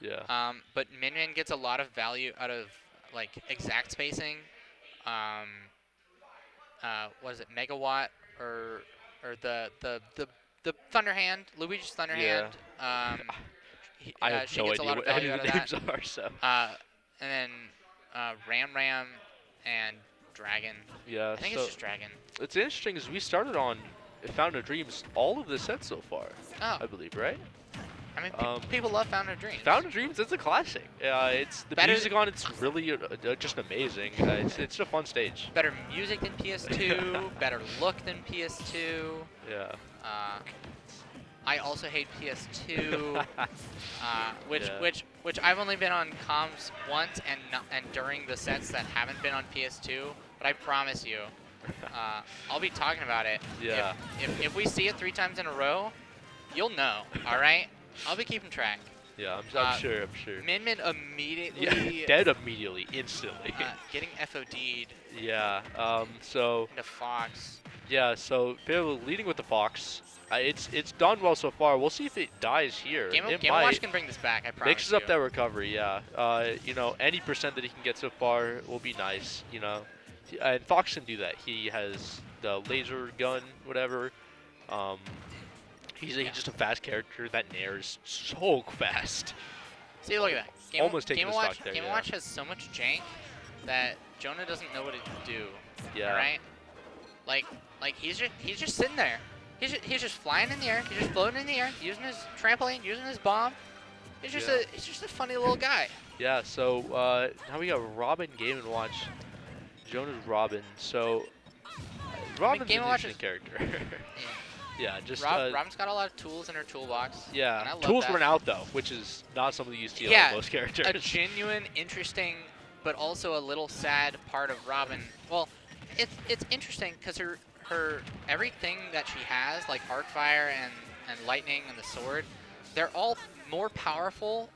Yeah. But Min Min gets a lot of value out of like exact spacing. Um, what is it, Megawatt or the Thunder Hand, Luigi's Thunder Hand. Yeah. I have She no gets a idea lot of what any value of out of the that. names are. So. Uh, and then Ram Ram and Dragon. Yeah. I think it's So just Dragon. it's interesting is we started on Fountain of Dreams all of the sets so far. Oh, I believe, right? I mean, Um, people love Fountain of Dreams. Fountain of Dreams, it's a classic. It's the Better, music on it's really just amazing. It's a fun stage. better music than PS2. Better look than PS2. Yeah. Uh, I also hate PS2, which Yeah. which I've only been on comms once and during the sets that haven't been on PS2. But I promise you, I'll be talking about it. Yeah. If we see it 3 times in a row, you'll know. All right. I'll be keeping track. Yeah, I'm sure. I'm sure. Min Min immediately Yeah, dead immediately, instantly. getting FOD'd Yeah. So into Fox. yeah. So Phil leading with the Fox. It's done well so far. We'll see if it dies here. Game It of might. Watch can bring this back. I promise Mixes you. up that recovery. Yeah. Any percent that he can get so far will be nice. And Fox can do that. He has the laser gun, whatever. He's just a fast character that nairs so fast. See, look at that. Almost taking Game the Watch, stock there, Game yeah. Watch has so much jank that Jonah doesn't know what to do. Yeah. All right. Like he's just sitting there. He's just flying in the air. He's just floating in the air, using his trampoline, using his bomb. He's just a funny little guy. Yeah. So now we got Robin Game and Watch. Jonah's Robin. So Robin's Game an & Watch interesting character. Yeah. Just Robin's got a lot of tools in her toolbox. And I yeah. love Tools that. run out though, which is not something you see Yeah, on most characters. A genuine, interesting, but also a little sad part of Robin. Well, it's interesting because her everything that she has, like Arcfire and Lightning and the sword, they're all more powerful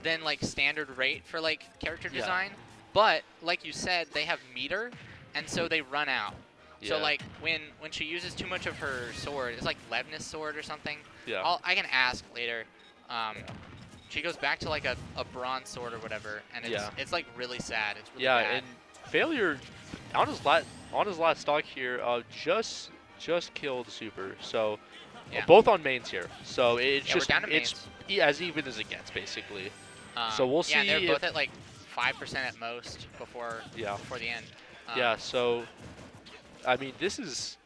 than like standard rate for like character Yeah. design. But like you said, they have meter, and so they run out. So Yeah. like when she uses too much of her sword, it's like Levna's sword or something. Yeah. I can ask later. She goes back to like a bronze sword or whatever, and it's like really sad. It's really Yeah, bad. and Failure on his last stock here, just killed Super. So Yeah. both on mains here. So it's Yeah, we're just down to it's mains. as even as it gets basically. Um, So we'll Yeah, see they're if- both at like 5% at most before Yeah. the end. Yeah. So I mean, this is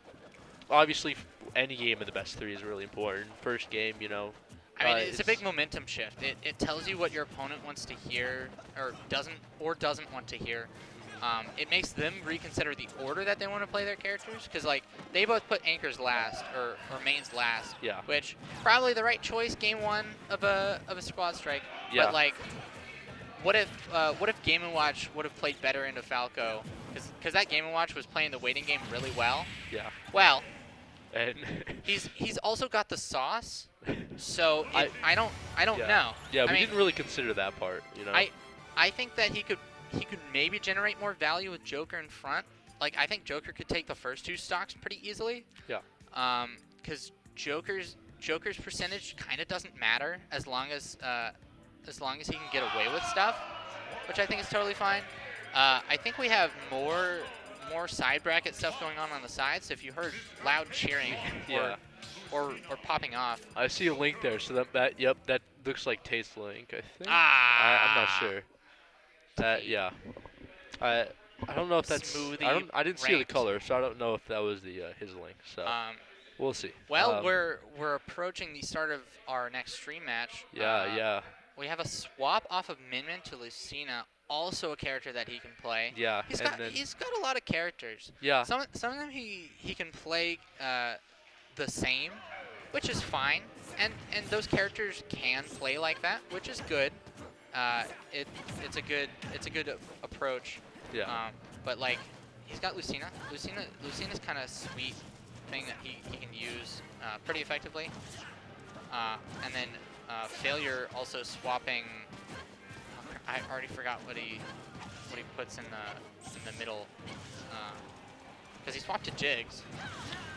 obviously any game of the best 3 is really important. First game, I mean, it's a big momentum shift. It tells you what your opponent wants to hear or doesn't want to hear. It makes them reconsider the order that they want to play their characters, because like they both put anchors last or mains last. Yeah. Which probably the right choice game 1 of a squad strike. Yeah. But like, what if Game & Watch would have played better into Falco? Because that Game & Watch was playing the waiting game really well. Yeah. Well, And he's also got the sauce. So I don't yeah. know. Yeah, we I mean, didn't really consider that part, I think that he could maybe generate more value with Joker in front. Like I think Joker could take the first 2 stocks pretty easily. Yeah. Because Joker's percentage kind of doesn't matter as long as he can get away with stuff, which I think is totally fine. I think we have more side bracket stuff going on the sides. So if you heard loud cheering Yeah. or popping off, I see a link there, so that looks like Taste Link, I think. I'm not sure. Yeah. I don't know if that's Smoothie I didn't see the ranked. color, so I don't know if that was the his link. So we'll see. Well, we're approaching the start of our next stream match. Yeah. We have a swap off of Min Min to Lucina, also a character that he can play. Yeah. He's and then, got a lot of characters. yeah. Some of them he can play the same, which is fine, and those characters can play like that, which is good. It's a good approach. Yeah. But like, he's got Lucina. Lucina's kind of sweet thing that he can use pretty effectively. And then Failure also swapping. I already forgot what he puts in the middle. Because he swapped to Jigs.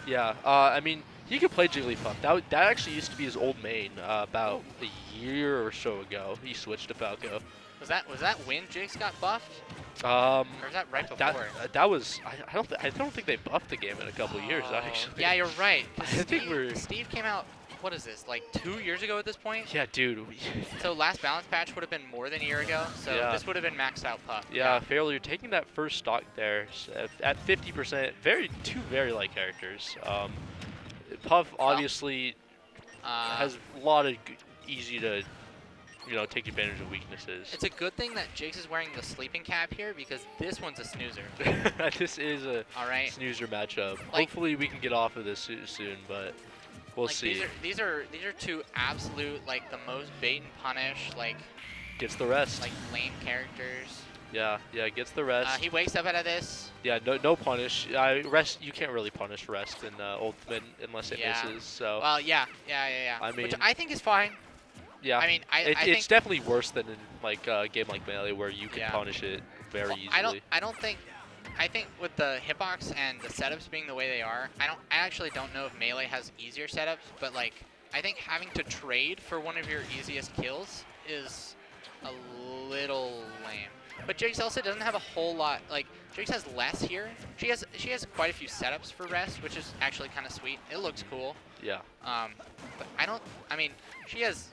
Yeah. I mean, He could play Jigglypuff. That actually used to be his old main about a year or so ago. He switched to Falco. Was that when Jigs got buffed? Um, Or was that right that before? that was I don't think they buffed the game in a couple years Oh, actually. yeah, you're right. I 'cause think Steve came out, what is this, like 2 years ago at this point? Yeah, dude. So last balance patch would have been more than a year ago, so Yeah. this would have been maxed out Puff. Yeah, Fairly, you're taking that first stock there at 50%. Two very light characters. Puff obviously has a lot of easy to, take advantage of weaknesses. It's a good thing that Jigs is wearing the sleeping cap here because this one's a snoozer. This is a All right. snoozer matchup. Like, hopefully we can get off of this soon, but we'll like see. these are two absolute like the most bait and punish Gets the rest. like lame characters. Yeah, gets the rest. He wakes up out of this. Yeah, no punish. Rest, you can't really punish rest in Ultimate unless it misses. So Well, yeah. I mean, which I think is fine. yeah. I mean, I it's think definitely worse than in like a game like Melee where you can Yeah. punish it very well, easily. I think with the hitbox and the setups being the way they are, I actually don't know if Melee has easier setups, but like I think having to trade for one of your easiest kills is a little lame. But Jigs also doesn't have a whole lot. Like Jigs has less here. She has quite a few setups for rest, which is actually kind of sweet. It looks cool. Yeah. But I mean, she has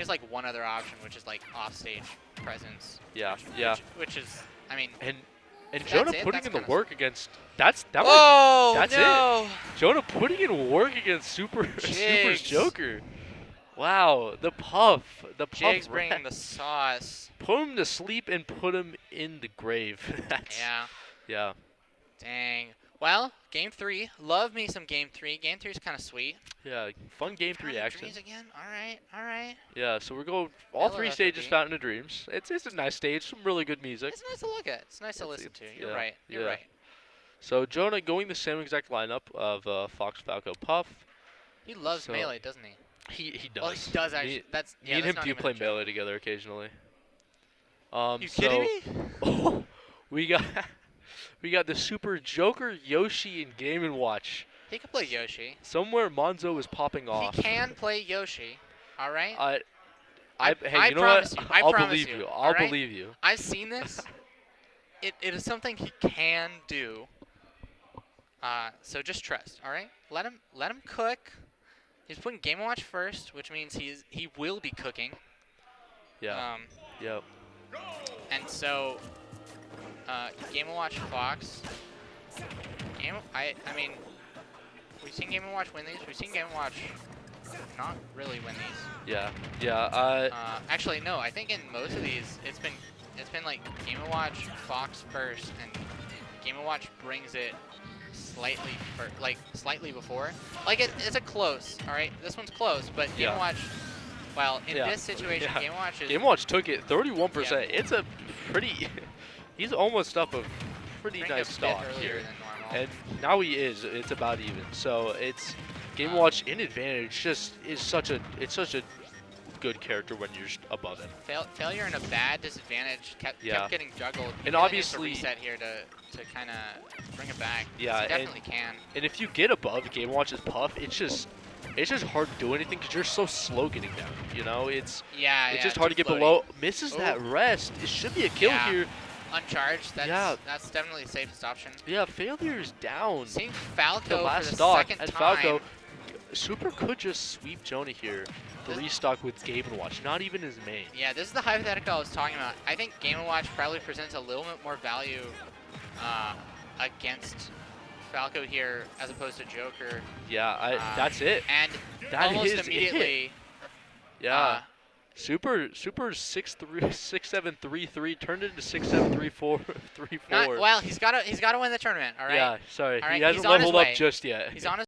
like one other option, which is like offstage presence. Yeah. Which is, I mean. And Jonah putting That's in the kinda work against that's it. Jonah putting in work against Super's Joker. Wow, the Puff. Jigs bringing the sauce. Put him to sleep and put him in the grave. Yeah. Yeah. Dang. Well, game 3. Love me some game 3. Game 3 is kind of sweet. Yeah, fun game 3 action. Dreams again. All right. Yeah, so we're going all 3 stages. FFD. Fountain of Dreams. It's a nice stage. Some really good music. It's nice to look at. It's nice to listen to. You're yeah, right. You're yeah. right. So Jonah going the same exact lineup of Fox, Falco, Puff. He loves Melee, doesn't he? He does. Well, he does actually. Me and him do play Melee together occasionally. You kidding me? we got the Super Joker, Yoshi, and Game & Watch. He can play Yoshi. Somewhere Monzo is popping off. He can play Yoshi. All right. Hey, you know promise what? you. I I'll promise believe you. you. All I'll right? believe you. I've seen this. It is something he can do. So just trust. All right. Let him cook. He's putting Game & Watch first, which means he will be cooking. Yeah. Yep. And so, Game & Watch Fox. I mean, we've seen Game & Watch win these. We've seen Game & Watch not really win these. Yeah. Actually, no. I think in most of these, it's been like Game & Watch Fox first, and Game & Watch brings it slightly before. Like it's a close. All right, this one's close, but Game & Watch. Well, in this situation, Game & Watch is. Game & Watch took it 31%. Yeah. It's a pretty. He's almost up a pretty Bring nice a bit stock earlier here, than normal. and now he is. It's about even. So it's Game & Watch in advantage. It's such a good character when you're just above him. Failure and a bad disadvantage kept getting juggled. He And really obviously needs to reset here to kind of bring it back. Yeah, he definitely can. And if you get above Game & Watch's Puff, it's just hard to do anything because you're so slow getting down. You know, it's just hard to get below. Misses that rest. It should be a kill here. Uncharged. That's definitely the safest option. Yeah, Failure is down. Seeing Falco the last for the stock second at time. Falco. Super could just sweep Jonah here. 3 stock with Game & Watch, not even his main. Yeah, this is the hypothetical I was talking about. I think Game & Watch probably presents a little bit more value against Falco here as opposed to Joker. Yeah, that's it. And that almost is immediately. It. Yeah. Super 6733 turned into 6734. Well, he's got to win the tournament. All right. Yeah, sorry, All right, he hasn't he's on his leveled up way. just yet. He's on his